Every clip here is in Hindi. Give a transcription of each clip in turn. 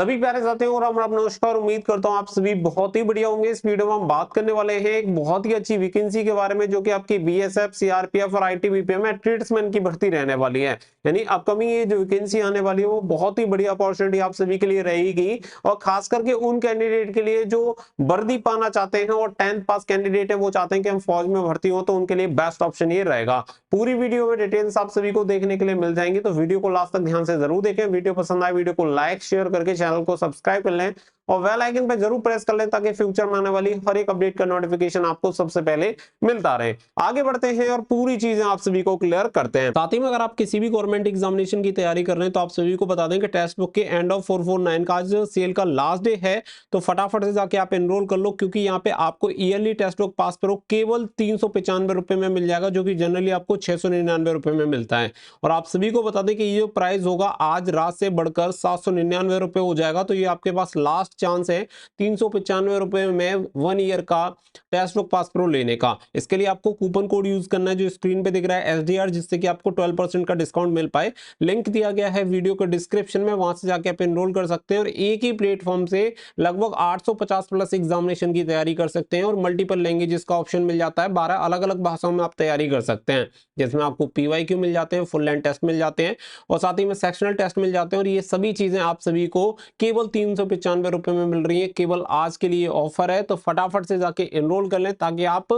सभी प्यारे साथियों और हम नमस्कार। उम्मीद करता हूं आप सभी बहुत ही बढ़िया होंगे। इस वीडियो में हम बात करने वाले हैं एक बहुत ही अच्छी वैकेंसी के बारे में, जो कि आपकी बीएसएफ, सीआरपीएफ और आईटीबीपी में ट्रेड्समैन की भर्ती रहने वाली है। यानी अपकमिंग ये जो वैकेंसी आने वाली है वो बहुत ही बढ़िया अपॉर्चुनिटी आप सभी के लिए रहेगी, और खास करके उन कैंडिडेट के लिए जो वर्दी पाना चाहते हैं और 10th पास कैंडिडेट है, वो चाहते हैं कि हम फौज में भर्ती हो, तो उनके लिए बेस्ट ऑप्शन ये रहेगा। पूरी वीडियो में डिटेल्स आप सभी को देखने के लिए मिल जाएंगी, तो वीडियो को लास्ट तक ध्यान से जरूर देखें। वीडियो पसंद आए वीडियो को लाइक शेयर करके चैनल को सब्सक्राइब कर लें और बेल आइकन पे जरूर प्रेस कर लें, ताकि फ्यूचर में आने वाली हर एक अपडेट का नोटिफिकेशन आपको सबसे पहले मिलता रहे। आगे बढ़ते हैं और पूरी चीजें आप सभी को क्लियर करते हैं। साथ ही में अगर आप किसी भी गवर्नमेंट एग्जामिनेशन की तैयारी कर रहे हैं, तो आप सभी को बता दें कि टेक्स्ट बुक के एंड ऑफ 449 का आज सेल का लास्ट डे है, तो फटाफट से जाके आप एनरोल कर लो, क्योंकि यहाँ पे आपको yearly text book pass pro केवल 395 रुपए में मिल जाएगा, जो कि जनरली आपको 699 रुपए में मिलता है। और आप सभी को बता दें कि ये जो प्राइस होगा आज रात से बढ़कर 799 रुपए हो जाएगा, तो ये आपके पास लास्ट चांस है 395 रुपए में 1 ईयर का टेक्स्ट बुक पास प्रो लेने का। इसके लिए आपको कूपन कोड यूज करना है जो स्क्रीन पे दिख रहा है SDR, जिससे कि आपको 12% का डिस्काउंट मिल पाए। लिंक दिया गया है वीडियो के डिस्क्रिप्शन में, वहां से जाके आप एनरोल कर सकते हैं और एक ही प्लेटफॉर्म से लगभग 850 प्लस एग्जामिनेशन की तैयारी कर सकते हैं, और मल्टीपल लैंग्वेजेस का ऑप्शन मिल जाता है। 12 अलग अलग भाषाओं में आप तैयारी कर सकते हैं, जिसमें आपको PYQ मिल जाते हैं, फुल लेंथ टेस्ट मिल जाते हैं और साथ ही में सेक्शनल टेस्ट मिल जाते हैं। और ये सभी चीजें आप सभी को केवल 395 रुपए में मिल रही है। केवल आज के लिए ऑफर है, तो फटाफट से जाके एनरोल कर लें, ताकि आप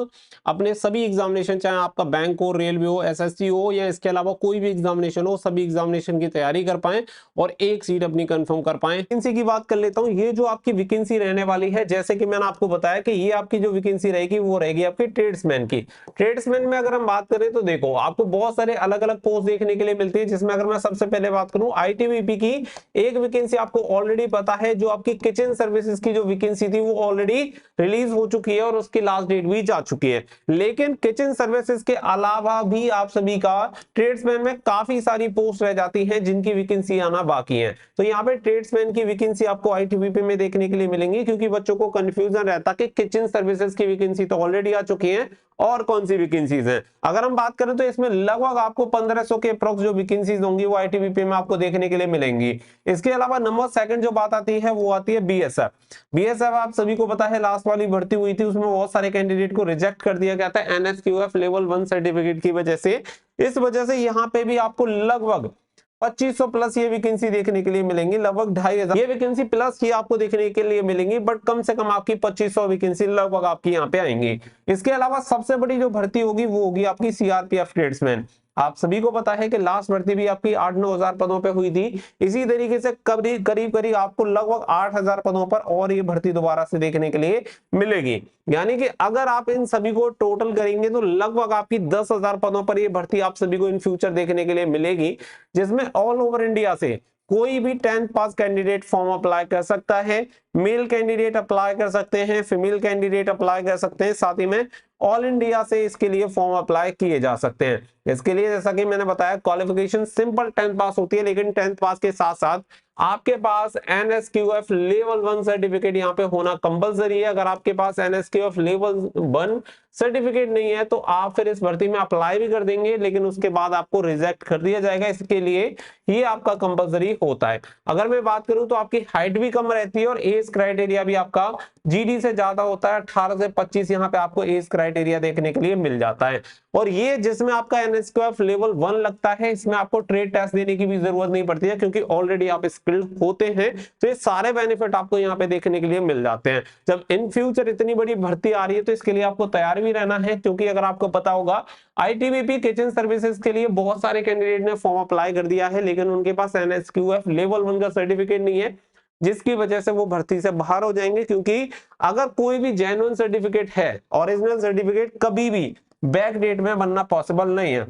अपने सभी एग्जामिनेशन, चाहे आपका बैंक हो, रेलवे हो, SSC हो या इसके अलावा कोई भी एग्जामिनेशन हो, सभी एग्जामिनेशन की तैयारी कर पाएं और एक सीट अपनी कंफर्म कर पाएं। वैकेंसी की बात कर लेता हूं। ये जो आपकी वैकेंसी रहने वाली है, जैसे कि मैंने आपको बताया कि ये आपकी जो वैकेंसी रहेगी वो रहेगी आपकी ट्रेड्समैन की। ट्रेड्समैन में अगर हम बात करें तो देखो, आपको बहुत सारे अलग अलग पोस्ट देखने के लिए मिलती है, जिसमें अगर मैं सबसे पहले बात करूं ITBP की, एक वैकेंसी आपको ऑलरेडी पता है, जो आपकी किचन सर्विसेज की जो वैकेंसी थी वो ऑलरेडी रिलीज हो चुकी है और उसकी लास्ट डेट भी जा चुकी है। लेकिन किचन सर्विसेज के अलावा भी आप सभी का ट्रेड्समैन में काफी सारी पोस्ट रह जाती हैं, जिनकी वैकेंसी आना बाकी है। तो यहाँ पे ट्रेड्समैन की वैकेंसी आपको ITBP में देखने के लिए मिलेंगी, क्योंकि बच्चों को कंफ्यूजन रहता कि किचन सर्विसेज की वैकेंसी तो ऑलरेडी आ चुकी है और कौन सी वैकेंसीज हैं। अगर हम बात करें तो इसमें लगभग आपको 1500 के अप्रॉक्स जो वैकेंसीज होंगी वो ITBP में आपको देखने के लिए मिलेंगी। इसके अलावा नंबर सेकंड जो बात आती है वो आती है BSF। आप सभी को पता है लास्ट वाली भर्ती हुई थी, उसमें बहुत सारे कैंडिडेट को रिजेक्ट कर दिया गया था NSQF लेवल 1 सर्टिफिकेट की वजह से। इस वजह से यहाँ पे भी आपको लगभग 2500 प्लस ये वैकेंसी देखने के लिए मिलेंगी, लगभग 2500 ये वैकेंसी प्लस ये आपको देखने के लिए मिलेंगी, बट कम से कम आपकी 2500 वैकेंसी लगभग आपकी यहाँ पे आएंगी। इसके अलावा सबसे बड़ी जो भर्ती होगी वो होगी आपकी CRPF ट्रेड्समैन। आप सभी को पता है कि लास्ट भर्ती भी आपकी 8-9 हजार पदों पे हुई थी। इसी तरीके से करीब करीब आपको लगभग 8000 पदों पर और ये भर्ती दोबारा से देखने के लिए मिलेगी। यानी कि अगर आप इन सभी को टोटल करेंगे तो लगभग आपकी 10,000 पदों पर ये भर्ती आप सभी को इन फ्यूचर देखने के लिए मिलेगी, जिसमें ऑल ओवर इंडिया से कोई भी 10th पास कैंडिडेट फॉर्म अप्लाई कर सकता है। मेल कैंडिडेट अप्लाई कर सकते हैं, फीमेल कैंडिडेट अप्लाई कर सकते हैं, साथ ही में ऑल इंडिया से इसके लिए फॉर्म अप्लाई किए जा सकते हैं। इसके लिए जैसा कि मैंने बताया, क्वालिफिकेशन सिंपल 10th पास होती है, लेकिन 10th पास के साथ साथ आपके पास NSQF लेवल 1 सर्टिफिकेट यहाँ पे होना कंपलसरी है। अगर आपके पास NSQF लेवल 1 सर्टिफिकेट नहीं है तो आप फिर इस भर्ती में अप्लाई भी कर देंगे, लेकिन उसके बाद आपको रिजेक्ट कर दिया जाएगा। इसके लिए ये आपका कंपलसरी होता है। अगर मैं बात करूं तो आपकी हाइट भी कम रहती है और एज क्राइटेरिया भी आपका GD से ज्यादा होता है। 18 से 25 यहाँ पे आपको एज क्राइटेरिया देखने के लिए मिल जाता है। और ये जिसमें आपका NSQF लेवल 1 लगता है, इसमें आपको ट्रेड टेस्ट देने की भी जरूरत नहीं पड़ती है, क्योंकि ऑलरेडी आप स्किल्ड होते हैं। तो ये सारे बेनिफिट आपको यहाँ पे देखने के लिए मिल जाते हैं। जब इन फ्यूचर इतनी बड़ी भर्ती आ रही है तो इसके लिए आपको तैयार भी रहना है, क्योंकि अगर आपको पता होगा ITBP किचन सर्विसेज के लिए बहुत सारे कैंडिडेट ने फॉर्म अप्लाई कर दिया है, लेकिन उनके पास NSQF लेवल 1 का सर्टिफिकेट नहीं है, जिसकी वजह से वो भर्ती से बाहर हो जाएंगे। क्योंकि अगर कोई भी जेन्युइन सर्टिफिकेट है, ओरिजिनल सर्टिफिकेट कभी भी बैक डेट में बनना पॉसिबल नहीं है,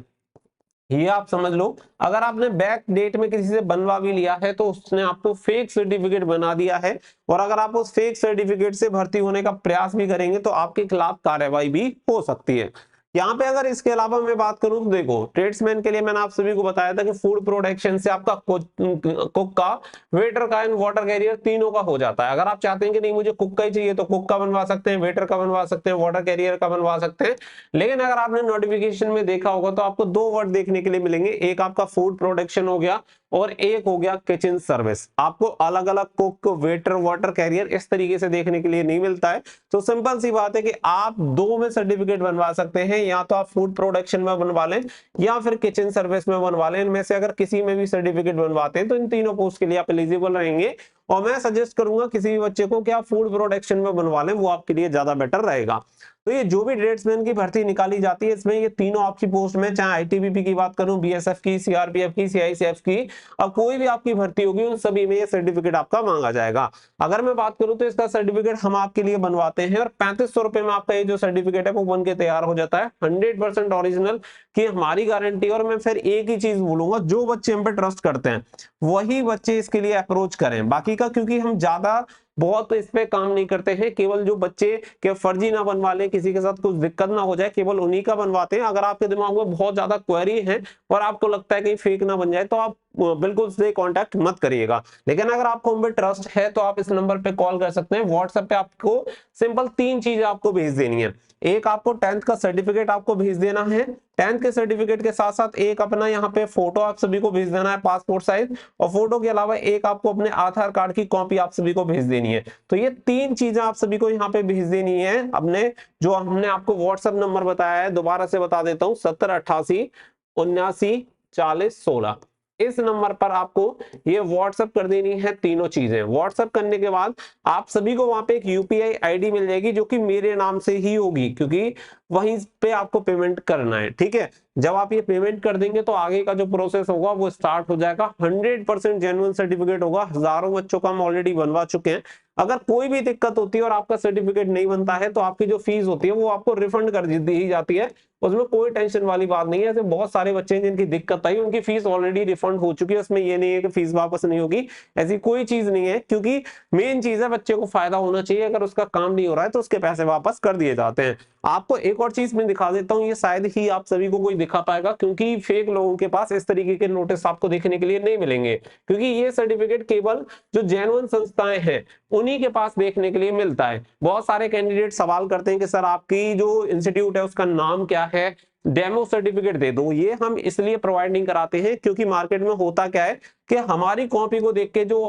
ये आप समझ लो। अगर आपने बैक डेट में किसी से बनवा भी लिया है तो उसने आपको फेक सर्टिफिकेट बना दिया है, और अगर आप उस फेक सर्टिफिकेट से भर्ती होने का प्रयास भी करेंगे तो आपके खिलाफ कार्रवाई भी हो सकती है। यहाँ पे अगर इसके अलावा मैं बात करूं तो देखो, ट्रेड्समैन के लिए मैंने आप सभी को बताया था कि फूड प्रोडक्शन से आपका कुक का, वेटर का एंड वाटर कैरियर तीनों का हो जाता है। अगर आप चाहते हैं कि नहीं मुझे कुक का ही चाहिए तो कुक का बनवा सकते हैं, वेटर का बनवा सकते हैं, वाटर कैरियर का बनवा सकते हैं। लेकिन अगर आपने नोटिफिकेशन में देखा होगा तो आपको 2 वर्ड देखने के लिए मिलेंगे, एक आपका फूड प्रोडक्शन हो गया और एक हो गया किचन सर्विस। आपको अलग अलग कुक, वेटर, वाटर कैरियर इस तरीके से देखने के लिए नहीं मिलता है। तो सिंपल सी बात है कि आप दो में सर्टिफिकेट बनवा सकते हैं, या तो आप फूड प्रोडक्शन में बनवा लें या फिर किचन सर्विस में बनवा लें। इनमें से अगर किसी में भी सर्टिफिकेट बनवाते हैं तो इन तीनों पोस्ट के लिए आप एलिजिबल रहेंगे। और मैं सजेस्ट करूंगा किसी भी बच्चे को कि आप फूड प्रोडक्शन में बनवा लें, वो आपके लिए ज्यादा बेटर रहेगा। तो ये जो भी ट्रेड्समैन की भर्ती निकाली जाती है, इसमें ये तीनों आपकी पोस्ट में, चाहे आईटीबीपी की बात करूं, बीएसएफ की, सीआरपीएफ की, सीआईएसएफ की, और कोई भी आपकी भर्ती होगी, उन सभी में ये सर्टिफिकेट आपका मांगा जाएगा। अगर मैं बात करूं तो इसका सर्टिफिकेट हम आपके लिए बनवाते हैं और 3500 रुपए में आपका ये जो सर्टिफिकेट है वो बन के तैयार हो जाता है, 100% ओरिजिनल की हमारी गारंटी। और मैं फिर एक ही चीज बोलूंगा, जो बच्चे हम पे ट्रस्ट करते हैं वही बच्चे इसके लिए अप्रोच करें। बाकी का क्योंकि हम ज्यादा बहुत इस पे काम नहीं करते हैं, केवल जो बच्चे के फर्जी ना बनवा लें, किसी के साथ कुछ दिक्कत ना हो जाए, केवल उन्हीं का बनवाते हैं। अगर आपके दिमाग में बहुत ज्यादा क्वेरी है और आपको लगता है कहीं फेक ना बन जाए तो आप बिल्कुल से कांटेक्ट मत करिएगा। लेकिन अगर आपको हम पे ट्रस्ट है तो आप इस नंबर पे कॉल कर सकते हैं। व्हाट्सएप पे आपको सिंपल 3 चीजें आपको भेज देनी है। एक, आपको 10th का सर्टिफिकेट आपको भेज देना है। 10th के सर्टिफिकेट के साथ साथ एक अपना यहाँ पे फोटो आप सभी को भेज देना है, पासपोर्ट साइज। और फोटो के अलावा एक आपको अपने आधार कार्ड की कॉपी आप सभी को भेज देनी है। तो ये 3 चीजें आप सभी को यहाँ पे भेज देनी है अपने, जो हमने आपको व्हाट्सएप नंबर बताया है, दोबारा से बता देता हूँ, 7088 79 40 16। इस नंबर पर आपको ये व्हाट्सएप कर देनी है तीनों चीजें। व्हाट्सएप करने के बाद आप सभी को वहां पे एक यूपीआई आईडी मिल जाएगी, जो कि मेरे नाम से ही होगी, क्योंकि वहीं पे आपको पेमेंट करना है। ठीक है, जब आप ये पेमेंट कर देंगे तो आगे का जो प्रोसेस होगा वो स्टार्ट हो जाएगा। 100% जेन्युइन सर्टिफिकेट होगा। हजारों बच्चों का हम ऑलरेडी बनवा चुके हैं। अगर कोई भी दिक्कत होती है और आपका सर्टिफिकेट नहीं बनता है तो आपकी जो फीस होती है वो आपको रिफंड कर दी जाती है। उसमें कोई टेंशन वाली बात नहीं है। ऐसे बहुत सारे बच्चे हैं जिनकी दिक्कत आई, उनकी फीस ऑलरेडी रिफंड हो चुकी है। उसमें ये नहीं है कि फीस वापस नहीं होगी, ऐसी कोई चीज नहीं है। क्योंकि मेन चीज है बच्चे को फायदा होना चाहिए। अगर उसका काम नहीं हो रहा है तो उसके पैसे वापस कर दिए जाते हैं। आपको एक और चीज मैं दिखा देता हूँ, ये शायद ही आप सभी को कोई दिखा पाएगा, क्योंकि फेक लोगों के पास इस तरीके के नोटिस आपको देखने के लिए नहीं मिलेंगे। क्योंकि ये सर्टिफिकेट केवल जो जेन्युइन संस्थाएं हैं उन्हीं के पास देखने के लिए मिलता है। बहुत सारे कैंडिडेट सवाल करते हैं कि सर आपकी जो इंस्टीट्यूट है उसका नाम क्या है, डेमो सर्टिफिकेट दे दो। ये हम इसलिए प्रोवाइड नहीं कराते हैं क्योंकि मार्केट में होता क्या है कि हमारी कॉपी को देख के जो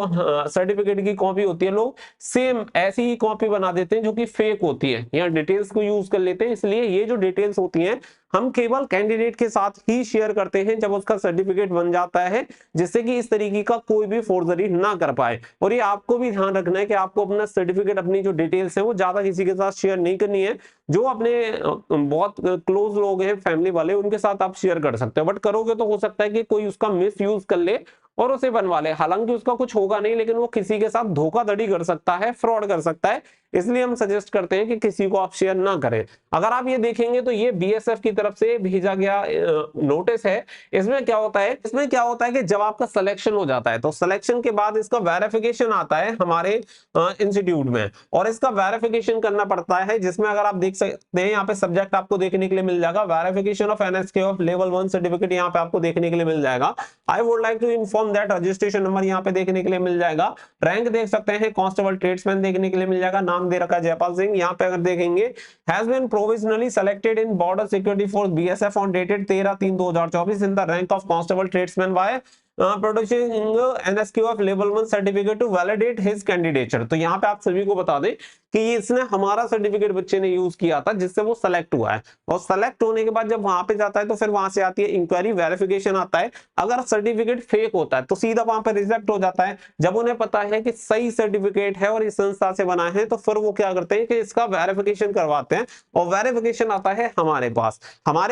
सर्टिफिकेट की कॉपी होती है, लोग सेम ऐसी ही कॉपी बना देते हैं जो कि फेक होती है, या डिटेल्स को यूज कर लेते हैं। इसलिए ये जो डिटेल्स होती हैं हम केवल कैंडिडेट के साथ ही शेयर करते हैं जब उसका सर्टिफिकेट बन जाता है, जिससे कि इस तरीके का कोई भी फोर्जरी ना कर पाए। और ये आपको भी ध्यान रखना है कि आपको अपना सर्टिफिकेट, अपनी जो डिटेल्स है वो ज्यादा किसी के साथ शेयर नहीं करनी है। जो अपने बहुत क्लोज लोग हैं, फैमिली वाले, उनके साथ आप शेयर कर सकते हो। बट करोगे तो हो सकता है कि कोई उसका मिस यूज कर ले और उसे बनवा ले। हालांकि उसका कुछ होगा नहीं, लेकिन वो किसी के साथ धोखाधड़ी कर सकता है, फ्रॉड कर सकता है। इसलिए हम सजेस्ट करते हैं कि किसी को आप शेयर ना करें। अगर आप ये देखेंगे तो ये बीएसएफ की तरफ से भेजा गया नोटिस है। इसमें क्या होता है कि जब आपका सिलेक्शन हो जाता है तो सिलेक्शन के बाद इसका वेरिफिकेशन आता है हमारे इंस्टीट्यूट में, और इसका वेरिफिकेशन करना पड़ता है, जिसमें अगर आप देख सकते हैं यहाँ पे सब्जेक्ट आपको देखने के लिए मिल जाएगा, verification of NSK of level 1 certificate यहाँ पे आपको देखने के लिए मिल जाएगा। I would like to inform that registration number यहाँ पे देखने के लिए मिल जाएगा। रैंक देख सकते हैं, कांस्टेबल ट्रेड्समैन देखने के लिए मिल जाएगा। नाम दे रखा है जयपाल सिंह। यहाँ पे अगर देखेंगे, has been provisionally selected in border security force BSF on dated 13/3/2024 in the rank of constable tradesman by producing NSQ of level 1 certificate to validate his candidature. तो यहाँ पे आप सभी को बता दें कि इसने हमारा सर्टिफिकेट बच्चे ने यूज किया था, जिससे वो सेलेक्ट हुआ है। और सेलेक्ट होने के बाद जब वहां पे जाता है तो फिर वहां से आती है इंक्वायरी, वेरिफिकेशन आता है। अगर सर्टिफिकेट फेक होता है तो सीधा वहां पे रिजेक्ट हो जाता है। जब उन्हें पता है कि सही सर्टिफिकेट है और इस संस्था से बना है, तो फिर वो क्या करते हैं कि इसका वेरिफिकेशन करवाते हैं, और वेरिफिकेशन आता है हमारे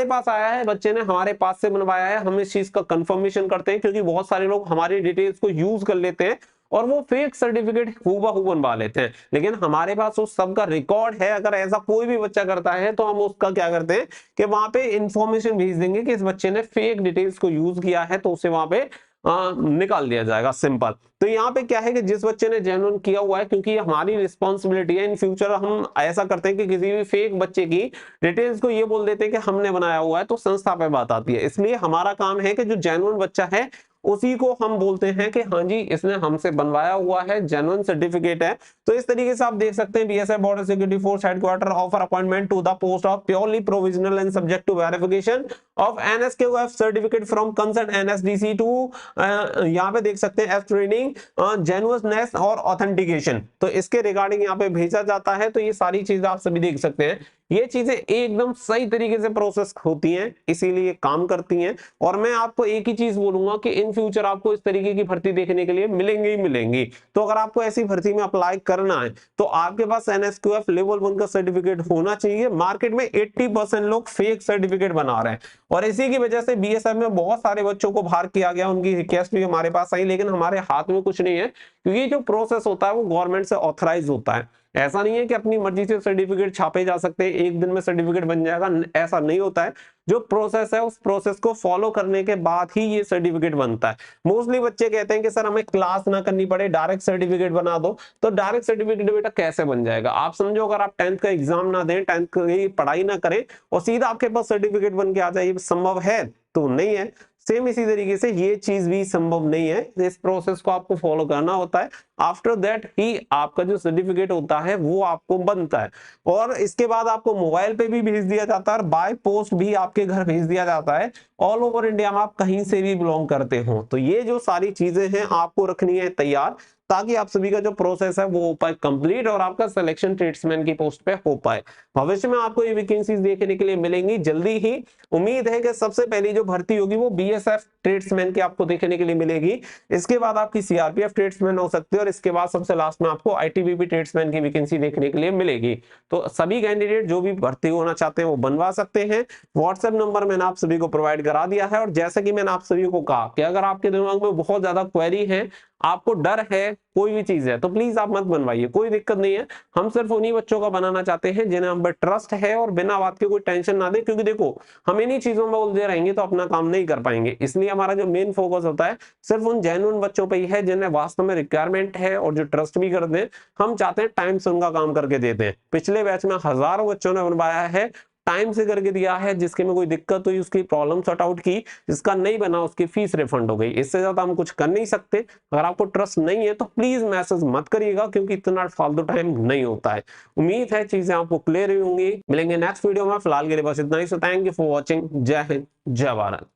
पास आया है, बच्चे ने हमारे पास से बनवाया है। हम इस चीज का कंफर्मेशन करते हैं, क्योंकि बहुत सारे लोग हमारी डिटेल्स को यूज कर लेते हैं और वो फेक सर्टिफिकेट हूबहू बनवा लेते हैं। लेकिन हमारे पास उस सब का रिकॉर्ड है। अगर ऐसा कोई भी बच्चा करता है तो हम उसका क्या करते हैं कि वहां पे इंफॉर्मेशन भेज देंगे कि इस बच्चे ने फेक डिटेल्स को यूज किया है, तो उसे वहां पे निकाल दिया जाएगा, सिंपल। तो यहाँ पे क्या है कि जिस बच्चे ने जेन्युइन किया हुआ है, क्योंकि हमारी रिस्पॉन्सिबिलिटी है, इन फ्यूचर हम ऐसा करते हैं कि किसी भी फेक बच्चे की डिटेल्स को ये बोल देते हैं कि हमने बनाया हुआ है, तो संस्था पे बात आती है। इसलिए हमारा काम है कि जो जेन्युइन बच्चा है उसी को हम बोलते हैं कि हाँ जी इसने हमसे बनवाया हुआ है, जेन्युइन सर्टिफिकेट है। तो इस तरीके से आप देख सकते हैं BSF border security force headquarter offer appointment to the post of purely provisional and subject to verification of NSQF certificate from concern NSDC to, यहाँ पे देख सकते हैं एफ ट्रेनिंग जेन्युइननेस और ऑथेंटिकेशन, तो इसके रिगार्डिंग यहाँ पे भेजा जाता है। तो ये सारी चीजें आप सभी देख सकते हैं, ये चीजें एकदम सही तरीके से प्रोसेस होती हैं, इसीलिए काम करती हैं। और मैं आपको एक ही चीज बोलूंगा कि इन फ्यूचर आपको इस तरीके की भर्ती देखने के लिए मिलेंगी ही मिलेंगी। तो अगर आपको ऐसी भर्ती में अप्लाई करना है तो आपके पास एनएसक्यूएफ लेवल 1 का सर्टिफिकेट होना चाहिए। मार्केट में 80% लोग फेक सर्टिफिकेट बना रहे हैं और इसी की वजह से बीएसएफ में बहुत सारे बच्चों को बाहर किया गया, उनकी रिक्वेस्ट भी हमारे पास आई, लेकिन हमारे हाथ में कुछ नहीं है क्योंकि जो प्रोसेस होता है वो गवर्नमेंट से ऑथराइज होता है। ऐसा नहीं है कि अपनी मर्जी से सर्टिफिकेट छापे जा सकते हैं, एक दिन में सर्टिफिकेट बन जाएगा, ऐसा नहीं होता है। जो प्रोसेस है उस प्रोसेस को फॉलो करने के बाद ही ये सर्टिफिकेट बनता है। मोस्टली बच्चे कहते हैं कि सर हमें क्लास ना करनी पड़े, डायरेक्ट सर्टिफिकेट बना दो। तो डायरेक्ट सर्टिफिकेट बेटा कैसे बन जाएगा? आप समझो अगर आप 10th का एग्जाम ना दें, 10th की पढ़ाई ना करें और सीधा आपके पास सर्टिफिकेट बन के आ जाए, ये संभव है? तो नहीं है। सेम इसी तरीके से ये चीज भी संभव नहीं है, इस प्रोसेस को आपको फॉलो करना होता है। आफ्टर दैट ही आपका जो सर्टिफिकेट होता है वो आपको बनता है और इसके बाद आपको मोबाइल पे भी भेज दिया जाता है और बाय पोस्ट भी आपके घर भेज दिया जाता है। ऑल ओवर इंडिया में आप कहीं से भी बिलोंग करते हो। तो ये जो सारी चीजें हैं आपको रखनी है तैयार, ताकि आप सभी का जो प्रोसेस है वो हो पाए कंप्लीट और आपका सिलेक्शन ट्रेड्समैन की पोस्ट पे हो पाए। भविष्य में आपको ये वैकेंसीज देखने के लिए मिलेंगी जल्दी ही। उम्मीद है कि सबसे पहली जो भर्ती होगी वो बीएसएफ ट्रेड्समैन की आपको देखने के लिए मिलेगी। इसके बाद आपकी सीआरपीएफ ट्रेड्समैन हो सकती है और इसके बाद सबसे लास्ट में आपको आईटीबीपी ट्रेड्समैन की वैकेंसी देखने के लिए मिलेगी। तो सभी कैंडिडेट जो भी भर्ती होना चाहते हैं वो बनवा सकते हैं। व्हाट्सएप नंबर मैंने आप सभी को प्रोवाइड करा दिया है और जैसा कि मैंने आप सभी को कहा कि अगर आपके दिमाग में बहुत ज्यादा क्वेरी है, आपको डर है कोई भी चीज है, तो प्लीज आप मत बनवाइए, कोई दिक्कत नहीं है। हम सिर्फ उन्हीं बच्चों का बनाना चाहते हैं जिन्हें हम पर ट्रस्ट है और बिना बात के कोई टेंशन ना दे, क्योंकि देखो हम इन्हीं चीजों में उलझे रहेंगे तो अपना काम नहीं कर पाएंगे। इसलिए हमारा जो मेन फोकस होता है सिर्फ उन जेन्युइन बच्चों पे ही है जिन्हें वास्तव में रिक्वायरमेंट है और जो ट्रस्ट भी करते हैं। हम चाहते हैं टाइम से उनका काम करके देते हैं। पिछले बैच में हजारों बच्चों ने बनवाया है, टाइम से करके दिया है, जिसके में कोई दिक्कत हुई उसकी प्रॉब्लम सॉर्ट आउट की, जिसका नहीं बना उसकी फीस रिफंड हो गई। इससे ज्यादा हम कुछ कर नहीं सकते। अगर आपको ट्रस्ट नहीं है तो प्लीज मैसेज मत करिएगा, क्योंकि इतना फालतू टाइम नहीं होता है। उम्मीद है चीजें आपको क्लियर हुई होंगी। मिलेंगे नेक्स्ट वीडियो में, फिलहाल के लिए बस इतना ही। So thank you for watching. जय हिंद, जय भारत।